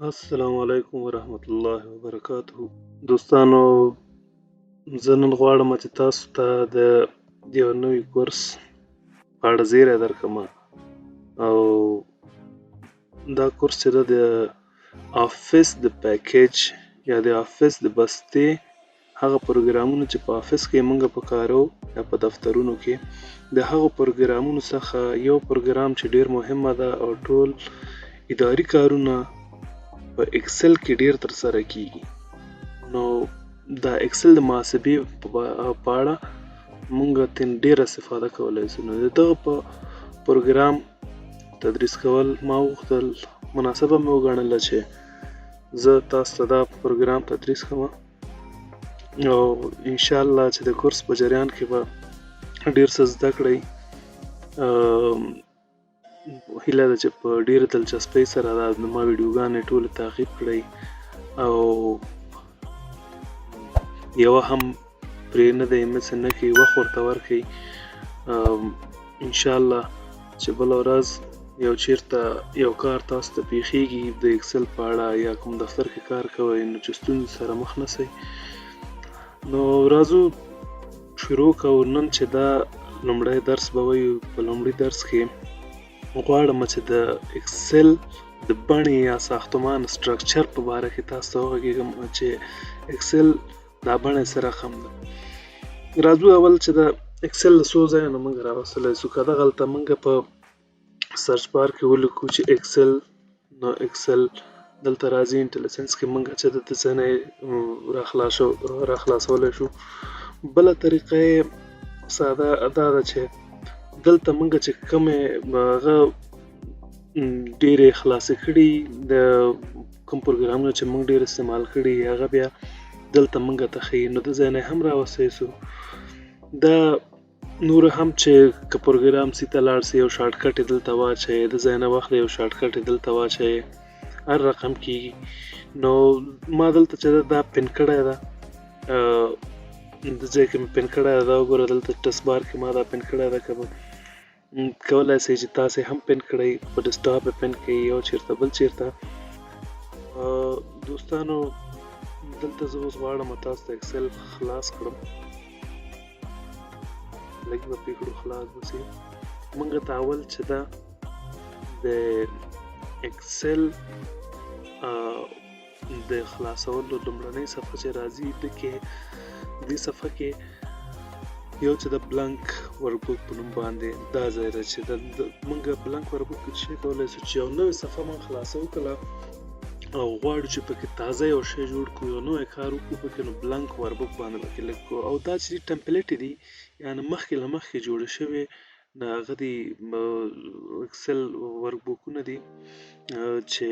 السلام علیکم ورحمت الله وبرکاته. دوستانو، زه نن غواړم چې تاسو ته د یو نوي کورس په اړه زیری درکړم، او دا کورس چې ده د افس د پیکیج یا د افس د بستې هغه پروګرامونه چې په افس کې موږ په کارو یا په دفترونو کې د هغو پروګرامونو څخه یو پروګرام چې ډیر مهمه ده او ټول اداري کارونه په اکسل کې ډیر ترسره کیږي. نو دا اکسل د محاسبې په اړه موږ ترې ډیره استفاده کولی شو. نو د دغه په پروګرام تدریس کول ما وغوښتل، مناسبه مې وګڼله چې زه تاسو ته دا پروګرام تدریس کوم، او انشاءالله چې د کورس په جریان کې به ډیر څه زده کړئ. هیله ده چې په ډیره دلچسپۍ سره دا ما ویډیوګانې ټولې تعقیب کړئ او یوه هم پرې نه دی مس نه کړئ، وخت ورته ورکړئ. انشاءالله چې بله ورځ یو چیرته یو کار تاسو ته پیښیږي د اکسل په اړه یا کوم دفتر کې کار کوئ نو چې ستونزې سره مخ نه شئ. نو راځو شروع کوو. نن چې دا لومړی درس به وایو، په لومړي درس کې غواړم چې د اکسل د بڼې یا ساختمان سټرکچر په باره کې تاسو ته وغږیږم چې اکسل دا بڼه سره خم ده. راځو اول چې د اکسل له څو ځایونو موږ راوستلی شو. که دغلته موږ په سرچ بار کې ولیکو چې اکسل، نو اکسل دلته راځي. انټلیجنس کې موږ چې د ځای راخلاصولی شو. بله طریقه یې ساده دا ده چې دلته موږ چې کومې هغه ډېرې خلاصې کړي د کوم پروګرامونه چې موږ ډېر استعمال کړي هغه بیا دلته موږ ته ښیي. نو د ځای نه هم راوستی شو. دا نور هم چې که پروګرام سی ته لاړ سي یو شارټکټ یې دلته واچوئ، د ځای نه واخلئ یو شارټکټ یې دلته واچوئ، هر رقم کېږي. نو ما دلته چې دا پن کړی ده، د ځای کې مې پن کړی ده، دا وګوره دلته ټس بار کې ما دا پن کړی ده. که کولی شئ چې تاسې هم پن کړئ، په ډیسکټاپ یې پن کړئ یو چېرته بل چېرته. دوستانو، دلته زه اوس غواړم تاسو ته اکسل خلاص کړم. لږ به پرې کړو خلاص به شي. موږ ته اول چې ده د اکسل د خلاصولو لومړنۍ صفحه چې راځي دې صفحه کې یو چې د بلانک ورکبوک په نوم باندې دا ځای ده چې موږ بلانک ورکبوک کې څه کولی شو چې یو نوې صفحه موږ خلاصو کړه او غواړو چې پکې تازه یو شی جوړ کړو، یو نوی کار وکړو پکې، نو بلانک ورکبوک باندې به کلیک کړو. او دا چې ټمپلیټ دي یعنې مخکې له مخکې جوړې شوې د هغه دي اکسل ورکبوکونه دي چې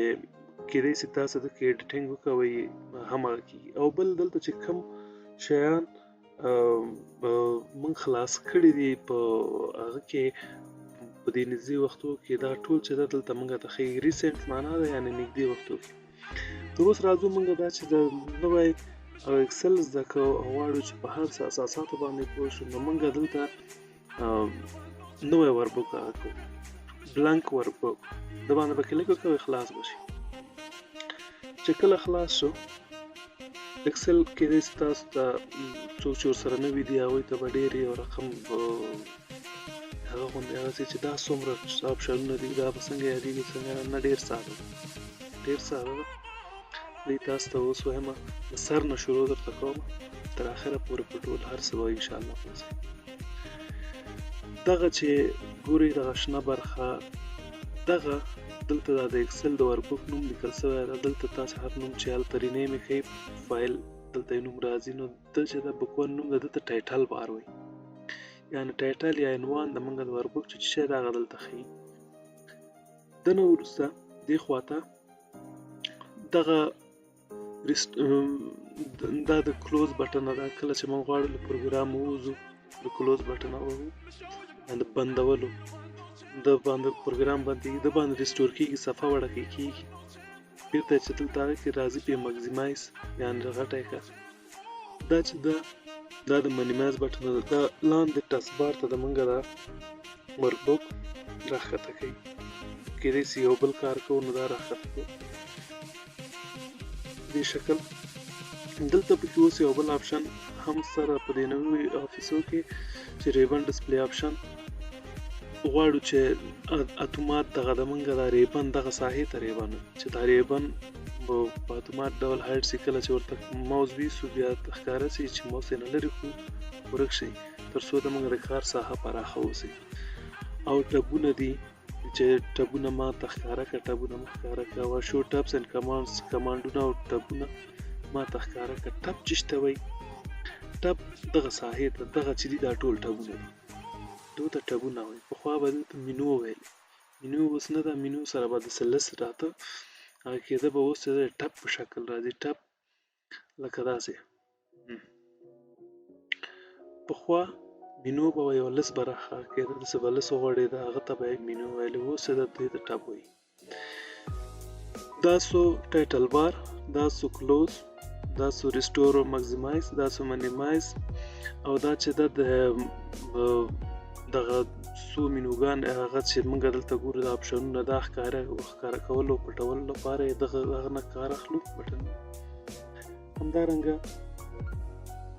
کېدای شي تاسو دلته کې ایډیټینګ وکوئ هماغه کېږي. او بل دلته چې کوم شیان موږ خلاص کړي دي په هغه کې په دې نږدې وختو کې دا ټول چې ده دلته موږ ته ښیي. ریسنټ معنا ده یعنې نږدې وختو کې. نو اوس راځو موږ دا چې د نوی اکسل زده کوو او غواړو چې په هر څه اساساتو باندې پوه شو، نو موږ دلته نوی ورکبوک هغه کوو، بلانک ورکبوک، د باندې به کلیک وکوئ خلاص به شي. چې کله خلاص شو اکسل کېدای شي تاسو ته څوک چې ورسره نه وي دي هغوی ته به ډېر یو رقم هغه غوندې هغسې چې دا څومره آپشنونه دي دا به څنګه یادېږي څنګه نه، ډېر ساده ده، ډېر ساده ده. دی تاسو ته اوس وایم د سر نه شروع درته کوم تر اخره پورې په ټول هر څه به انشاءالله پوه شئ. دغه چې ګورئ دغه شنه برخه دغه دلته دا د اکسل د ورکبوک نوم لیکل شوی ده. دلته تاسې هر نوم چې هلته رینیم یې کوئ فایل دلته یې نوم راځي. نو ده چې د بکون نوم ده دلته ټایټل بار وایي، یعنې ټایټل یا عنوان د موږ د ورکبوک چې شی ده هغه دلته ښیي. د نه وروسته دې خواته دغه دا د کلوز بټن ده. کله چې موږ غواړو له پروګرام ووځو د کلوز بټن ووهو د بندولو د باندې پروګرام باندې د باندې ریسټور کېږي، صفحه وړکې کېږي، بېرته چې دلته هغه کې راځي پې مګزیمایز یعنې غټه یې کړه. دا چې دا د منیمایز بټن ده، دا لاندې ټس بار ته د موږ دا ورکبوک راښکته کوي. کېدای شي یو بل کار کوو نو دا راښکته کوو. دې شکل. دلته پکې اوس یو بل آپشن هم سره په دې نوي افیسو کې چې ریبن ډسپلی آپشن غواړو چې اتومات دغه د منګه د ریبن دغه ساحې ته ریبن چې دا ریبن په اتومات ډول هایډ شي. کله چې ورته ماوس ویسو بیا ښکاره شي چې ماوس یې نه لرې کړو ورک شي ترڅو د موږ د کار ساحه پراخه اوسي. او ټبونه دي چې ټبونه ما ته ښکاره کړه، ټبونه مه ښکاره کړه. او شو ټبس اینډ کمانډز کمانډونه او ټبونه ما ته ښکاره کړه. ټب چې شته وایي ټب دغه ساحې ته دغه چې دي دا ټول ټبونه دي، دو ته ټبونه وایي. پخوا به دلته مینو ویلې، مینو اوس نه ده، مینو سره به داسې لس راته هغه کېده به اوس د ټب په شکل راځي. ټب لکه داسې پخوا مینو به یو لس به راښکاره کېده داسې به لس وغوړېده هغه ته به یې مینو ویلې، اوس یې دې ته ټب وایي. دا سو ټایټل بار، دا سو کلوز، دا سو ریسټور او ماکسیمایز، دا سو منیمایز او دا چې د دغه څو مینوګان هغه چې موږ دلته ګورو د آپشنونه دا ښکاره کولو او پټولو لپاره یې دغه نه کار اخلو بټن. همدارنګه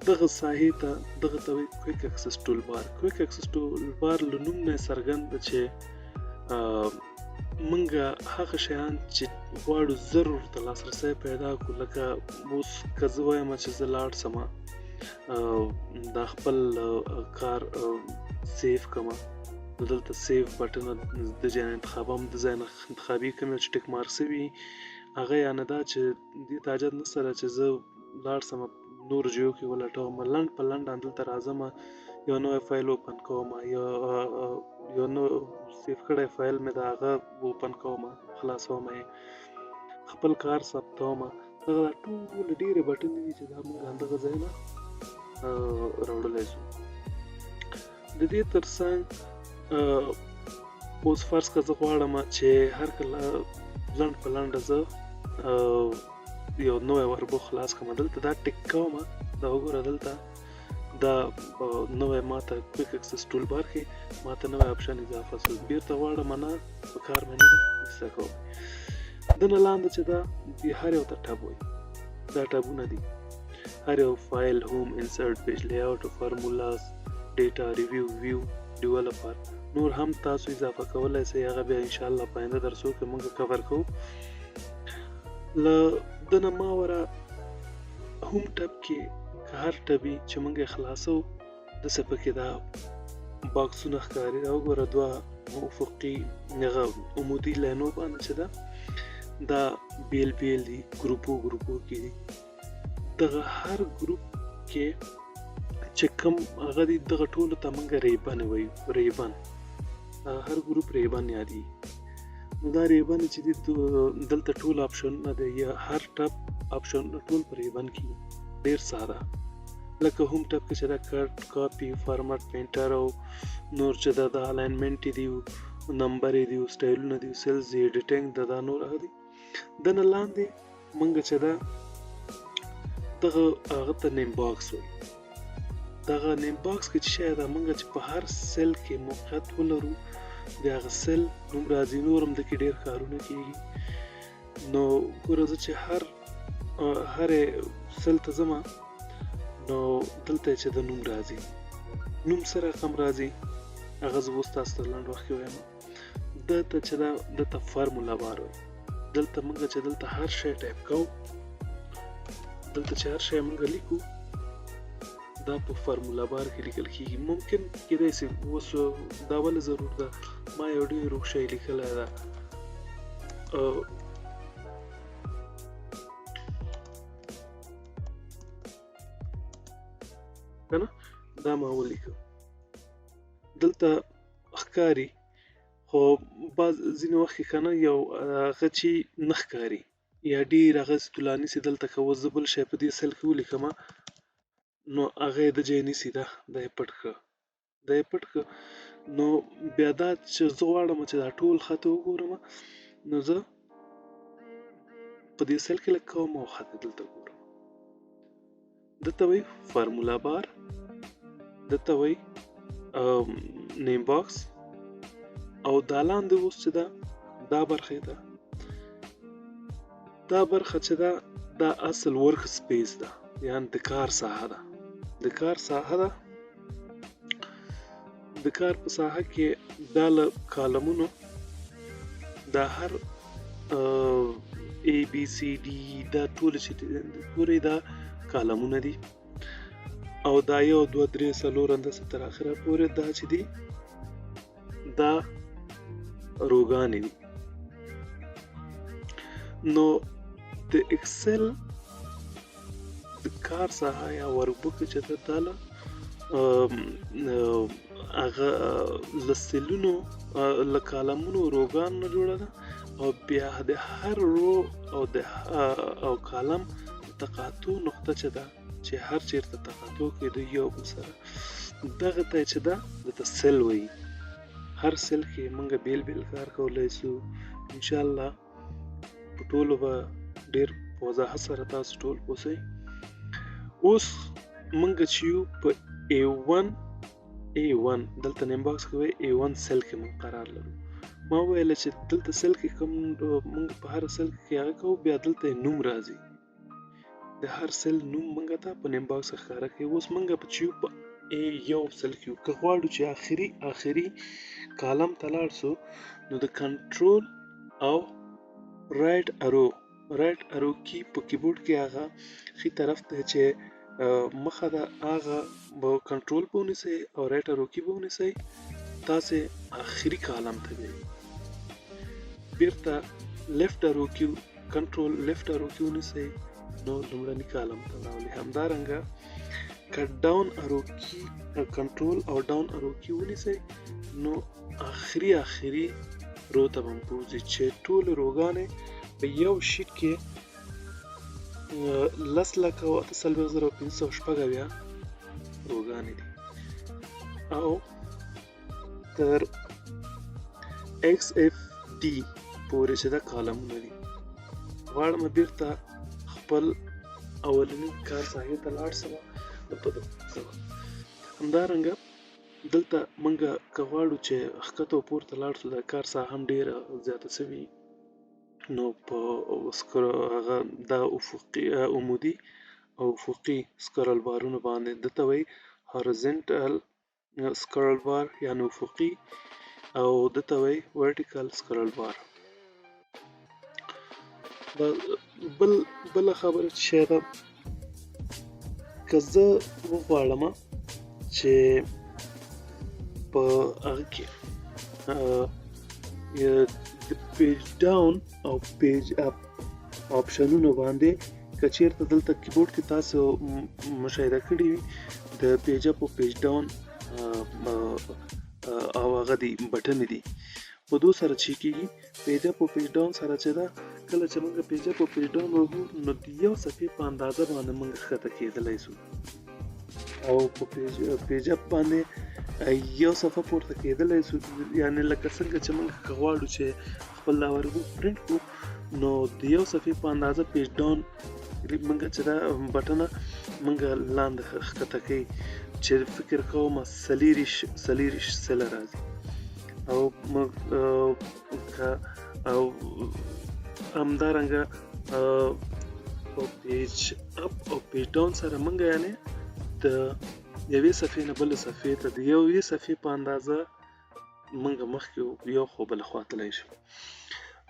دغه ساحې ته دغه ته وایي کویک اکسس ټول بار. کویک اکسس ټول بار له نوم نه څرګند ده چې موږ هغه شیان چې غواړو زر ورته لاسرسی پیدا کړو. لکه اوس که زه وایم چې زه لاړ شمه دا خپل کار سیف کړمه نو دلته سیف بټن د ځای نه انتخابوم، د ځای نه انتخابي کوم چې ټیک مارک شوي هغه یعنې دا چې دې ته حاجت نشته چې زه لاړ شمه نور جیو کې ولټوم، لنډ په لنډ دلته راځم یو نوی فایل اوپن کوم، یو نو سیف کړی فایل مې د هغه اوپن کوم، خلاصوم یې، خپل کار ثبتوم. دغه ټول ډېرې بټنې دي چې دا موږ همدغه ځای نه راوړلی شو. د دې تر څنګ اوس فرض که زه غواړم چې هر کله لنډ په لنډه زه یو نوی وربو خلاص کړم، دلته دا ټیک کوم، دا وګوره دلته دا نوی ماته کویک اکسس ټول بار کې ماته نوی آپشن اضافه شو. بیرته غواړم نه په کار مې نه ایسته کوم. دنه لاندې چې دا هر یو ته ټب وایي، دا ټبونه دي هر یو فایل، هوم، انسرټ، پیج لیاوټ، فارمولاز، ډیټا، ریویو، ویو، ډیولپر نور هم تاسو اضافه کولای شئ. هغه بیا انشاءالله په آینده درسو کې موږ کور کوو. له دنه ماوره هوم ټب کې که هر ټبي چې موږ یې خلاصو داسې پکې دا باکسونه ښکاري. دا وګوره دوه افقي هغه عمودي لاینو باندې چې ده دا بیل بیل دي، ګروپو کې دي. دغه هر ګروپ کې چې کوم هغه دي دغه ټولو ته موږ ریبن وایو، ریبن هر ګروپ ریبن یادي. نو دا ریبن چې دي دلته ټول آپشنونه دی یا هر ټب آپشنونه ټول په ریبن کې ډېر ساده. لکه هوم ټب کې چې دا کټ، کاپي، فارمټ، پینټر او نور چې دا الاینمنټ دي، نمبر دي، سټایلونه دي، سیلز دي، ایډیټینګ دا نور هغه دي. دنه لاندې موږ چې دا دغه هغه ته نیم باکس وایي. دغه نیم باکس کې چې شاید موږ چې په هر سیل کې موقعیت ولرو د هغه سیل نوم راځي. نور هم دکې ډېر کارونه کېږي. نو ګوره زه چې هرې سیل ته ځم نو دلته چې د نوم راځي، نوم څه رقم راځي هغه زه اوس تاسو ته لنډ وخت کې وایم. دلته چې دا دلته فارمولا بار وایي. دلته موږ چې دلته هر شی ټایپ کوو، دلته چې هر شی موږ لیکو دا په فارمولا بار کې لیکل کېږي. ممکن کېدای شي اوس دا ولې ضرور ده ما یو ډېر اوږد شی لیکلی ده که نه دا ما ولیکم. دلته ښکاري خو بعض ځینې وخت کې که نه یو هغه چې نه ښکاري یا ډېر هغه طولاني سي. دلته که اوس زه بل شی په دې سیل کې ولیکم نو هغه یې د ځای نیسي، دا یې پټ کړه. نو بیا دا چې زه غواړم چې دا ټول خط وګورم نو زه په دې سیل کې لږ کوم او خط دلته ګورم. دلته وایي فارمولا بار، دلته وایي نیم باکس او دا لاندې اوس چې دا برخه ده، دا برخه چې دا اصل ورک سپیس ده، یعنی د کار ساحه ده. د کار ساحه ده، د کار په ساحه کې دا له کالمونو دا هر A B C D دا ټول چې پورې دا کالمونه دي، او دا 1 2 3 4 اندازه تر اخره پورې دا چې دي دا روګانې دي. نو د اکسل د کار ساحه یا ورکبوک چې دا له هغه له سلونو له کالمونو روګان نه جوړه ده، او بیا د هر رو او کالم تقاطع نقطه چې ده چې هر چیرته تقاطع کې د یو بل سره دغه ته چې ده د سل وایي. هر سل کې موږ بیل بیل کار کولی شو. انشاءالله په ټولو به ډېر په وضاحت سره تاسو ټول پوهسئ. اوس موږ چې یو په A1 دلته نیم باکس کې وایي A1 سل کې موږ قرار لرو. ما ویل چې دلته سل کې کوم موږ په هر سل کې هغه کوو، بیا دلته نوم راځي، د هر سل نوم موږ ته په نیم باکس کې ښکاره کوي. اوس موږ په چې په A1 سل کې که غواړو چې آخري کالم ته لاړ سو، نو د کنټرول او رایټ ارو کی په کیبورډ کې هغه ښي طرف ته چې مخه ده هغه به کنټرول په ونیسئ او رایټ ارو کی به ونیسئ، تاسې آخري کالم ته ځئ. بیرته لیفټ ارو کی کنټرول لیفټ ارو کی ونیسئ، نو لومړني کالم ته راولي. همدارنګه که ډاون ارو کی کنټرول او ډاون ارو کی ونیسئ، نو آخري رو ته به بوځي چې ټول روګانې په یو شیټ کې 10,48,576 روګانې دي، او تر XFD پورې چې دا کالمونه دي. غواړم بیرته خپل اولني کار ساحې ته لاړ سم. همدارنګه دلته موږ که غواړو چې ښکته او پورته لاړ شو، د کار ساحه هم ډېره زیاته سوي، نو په هغه دا افقي عمودي او افقي سکرول بارونه باندې دته وایي هورزنټل سکرول بار یعنی افقي، او دته وایي ورټیکل سکرول بار. بله خبره چې ده، که زه وغواړم چې په هغه کې د پیج ډاون او پیج اپ آپشنونو باندې که چیرته دلته کیبورډ کې تاسو مشاهده کړي وي د پیج اپ او پیج ډاون او هغه دي بټن دي، په دو سره چې کېږي پیج اپ او پیج ډاون سره چې ده، کله چې موږ پیج اپ او پیج ډاون وهو نو د یو صفحې په اندازه باندې موږ ښکته کېدلی شو، او په پیج اپ باندې یو صفحه پورته کېدلی شو. یعنې لکه څنګه چې موږ که غواړو چې خپل دا ورکبوک پرنټ کړو، نو د یو صفحې په اندازه پیج ډاون موږ چې دا بټنه موږ لاندې ښکته کوي، چې فکر کوم 40 سله راځي، او همدارنګه په پیج اپ او پیج ډاون سره موږ یعنې د یوې صفحې نه بلې صفحې ته د یوې صفحې په اندازه موږ مخکې یو خو بله خوا تلی شو.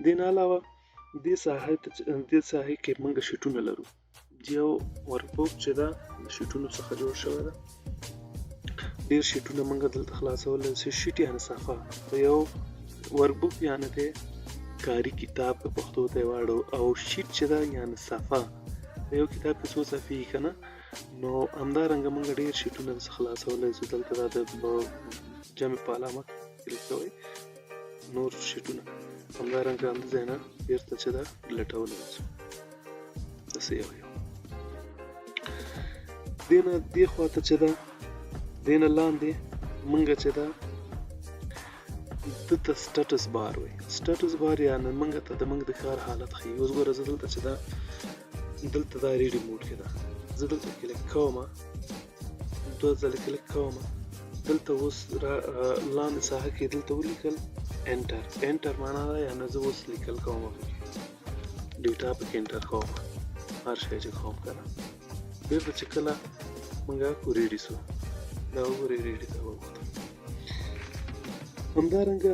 دې نه علاوه دې ساحې کې موږ شیټونه لرو. یو ورکبوک چې ده د شیټونو څخه جوړ شوی ده. ډېر شیټونه موږ دلته خلاصولی شو. شیټ یعنې صفحه، په یو ورکبوک یعنې دی کاري کتاب په پښتو ته یې واړو، او شیټ چې ده یعنې صفحه. په یو کتاب کې څو صفحې وي که نه، نو همدارنګه موږ ډېر شیټونه داسې خلاصولی شو. دلته دا د جمع په علامه کلیک کوئ، نور شیټونه همدارنګه همده ځای نه بېرته چې ده ډیلیټولی شو. داسې یو دې نه دې خوا ته چې ده، دې نه لاندې موږ چې ده دته سټیټس بار وایي. سټیټس بار یعنې موږ ته د موږ د کار حالت ښیي. اوس ګوره زه دلته چې ده دلته دا ریډي موډ کې ده، زه دلته کلیک کوم، 2 ځله کلیک کوم، دلته اوس لاندې ساحه کې دلته ولیکل انټر معنا ده یعنې زه اوس لیکل کوم، ډیټا پکې انټر کوم. هر شی چې کوم کنه بیرته چې کله موږ کو ریډي سو دا وګورئ ریډي ته ووتو همدارنګه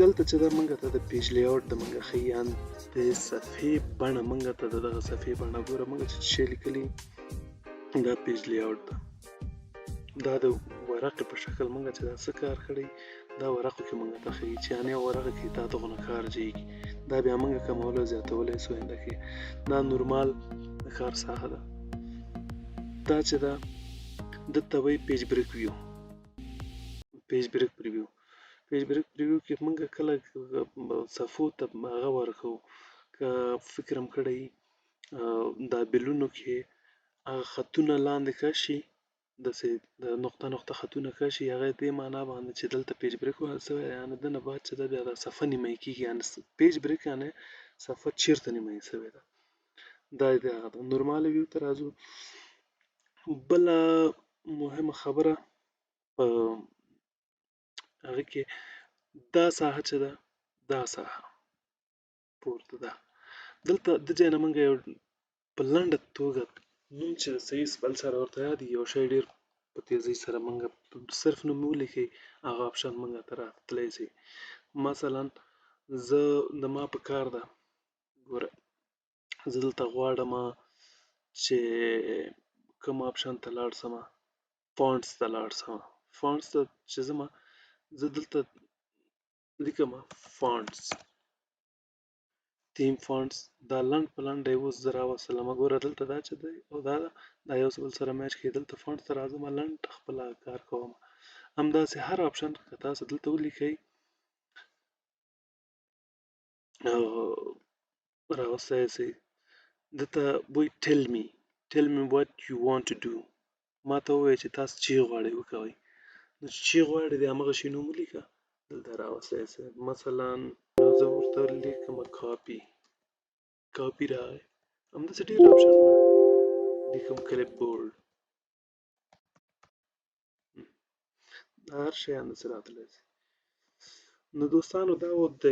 دلته چې دا موږ ته د پیج لیاوټ د موږ خیان د صفحې بڼه موږ ته دغه صفحې بڼه ګوره موږ چې شی لیکلي دا پیج لیاوټ ده دا د ورقې په شکل موږ چې دا څه کار کړی دا ورقو کې موږ ته ښیي چې یعنې ورقه کې تا دغونه کار جیږي دا بیا موږ کمولی او زیاتولی سو آینده کې دا نورمال د کار ساحه ده دا چې ده دته وایي پیج بریک ویو پیج بریک پریویو پیج بریک پریویو کې موږ کله صفحو ته هغه ورکوو که فکر هم کړی دا بیلونو کې هغه خطونه لاندې کشي داسې د نقطه نقطه خطونه کشي هغه دې معنا باندې چې دلته پیج بریک وهل سوی یعنې دنه بعد چې ده بیا دا صفحه نیمایي کېږي یعنې پیج بریک یعنې صفحه چیرته نیمایي سوې ده دا د هغه ده نورمال ویو ته راځو بله مهمه خبره په هغه کې دا ساحه چې ده دا ساحه پورته ده دلته د ځای نه موږ یو په لنډه توګه نوم چې صحیح سپل سره ورته یادېږي یو شی ډېر په تیزۍ سره موږ صرف نوم ولیکئ هغه آپشن موږ ته راتلی شي مثلا زه د ما په کار ده ګوره زه دلته غواړم چې کوم آپشن ته لاړ شم فونټس ته لاړ شم فونټس ته چې ځمه زه دلته لیکم فونټس تیم فونټس دا لنډ په لنډه یې اوس زه راوستلم ګوره دلته دا چې دی او دا ده دا یو څه بل سره میچ کوي دلته فونټس ته راځم لنډ خپله کار کوم همداسې هر آپشن که تاسو دلته ولیکئ راوستی یې شئ دلته وایي tell me what you want to do ما ته ووایه چې تاسو چی غواړئ وکوئ نو چې چی غواړئ د همغه شي نوم ولیکه دلته راوستی یې شئ مثلا زه ورته لیکم کاپي راغی همداسې ډېر آپشنونه لیکم کلیپ بورډ هر شی همداسې راتلی شي نو دوستانو دا و د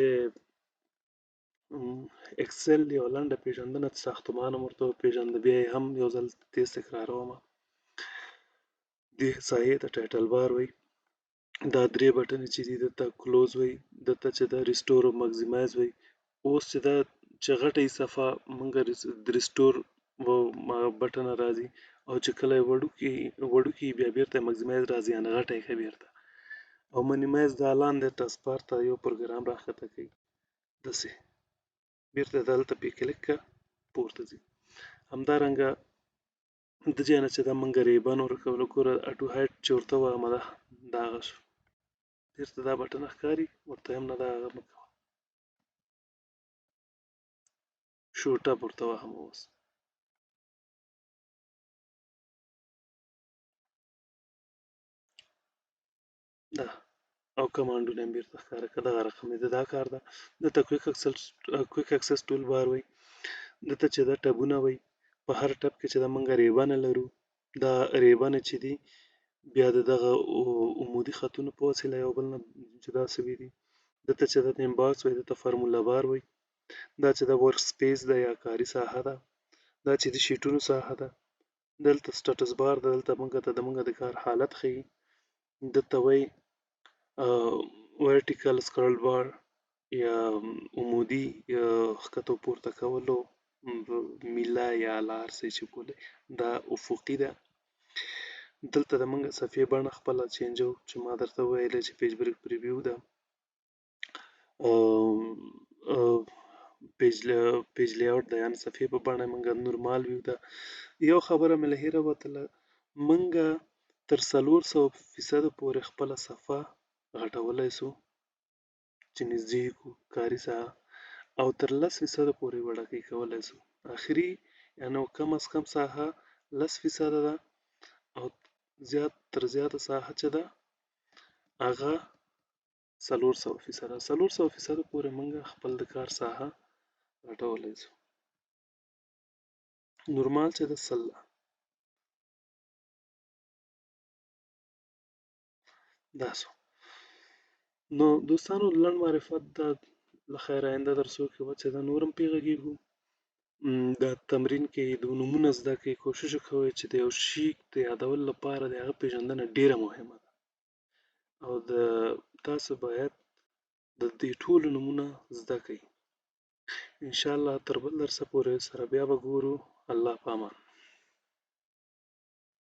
اکسل یو لنډه پیژندنه ساختمان هم ورته وپېژنده بیا یې هم یو ځل تیز تکرارومه دې ساحې ته ټایټل بار وایي دا درې بټنې چې دي دلته کلوز وایي دلته چې دا ریسټور او مګزیمایز وایي اوس چې دا چې غټه یې صفحه موږ د ریسټور بټن راځي او چې کله یې وړوکي بیا بیرته مګزیمایز راځي یعنې غټه یې ښه بیرته او منیمایز دا لاندې ټاسکبار ته یو پروګرام راښکته کوي داسې بیرته دلته پې کلیک کړه پورته ځي همدارنګه د ځای نه چې دا موږ ریبن ورکولو ګوره اټو هایټ چې ورته ووهمه دا هغه شو بیرته دا بټن ښکاري ورته هم نه دا هغه مه کوه شو ټپ ورته وهمه اوس دا او کمانډونه هم بیرته ښکاره کړه دغه رقم دی دا کار ده دلته کویک اکسس ټول بار وایي دلته چې دا ټبونه وایي په هر ټب کې چې دا موږ ریبنه لرو دا ریبنه چې دي بیا د دغه عمودي خطونو په وسیله یو بل نه جدا سوي دي دلته چې دا انباکس وایي دلته فرموله بار وایي دا چې دا ورک سپیس ده یا کاري ساحه ده دا چې د شیټونو ساحه ده دلته سټیټس بار ده دلته موږ ته د موږ د کار حالت ښیي دلته وایي ورټیکل سکرول بار یا عمودي ښکته پورته کولو میله یا لار څه چې بولئ دا افقي ده دلته د موږ صفحې بڼه خپله چینجو چې ما درته وویلې چې پیج بریک پریویو ده پیج لیاوټ ده یعنې صفحې په بڼه موږ نورمال ویو ده یو خبره مې له هیره وتله موږ تر 400% پورې خپله صفحه غټولی سو چې نږدې کړو کاري ساحه او تر 10% پورې وړکۍ کولی سو آخري یعنې کم از کم ساحه 10% ده او تر زیاته ساحه چې ده هغه 400% پورې موږ خپل د کار ساحه غټولی سو نورمال چې ده 100 دا سو نو دوستانو لنډ معرفت ده له خیر آینده درسو کې به چې ده نور هم پې غږېږو دا تمرین کې د نومونه زده کړئ. کوشش وکوئ چې د یو شي د یادولو لپاره د هغه پیژندنه ډیره مهمه ده او تاسو باید د دې ټولو نومونه زده کړئ. انشاءالله تر بل درسه پورې سره بیا به ګورو. الله په امان.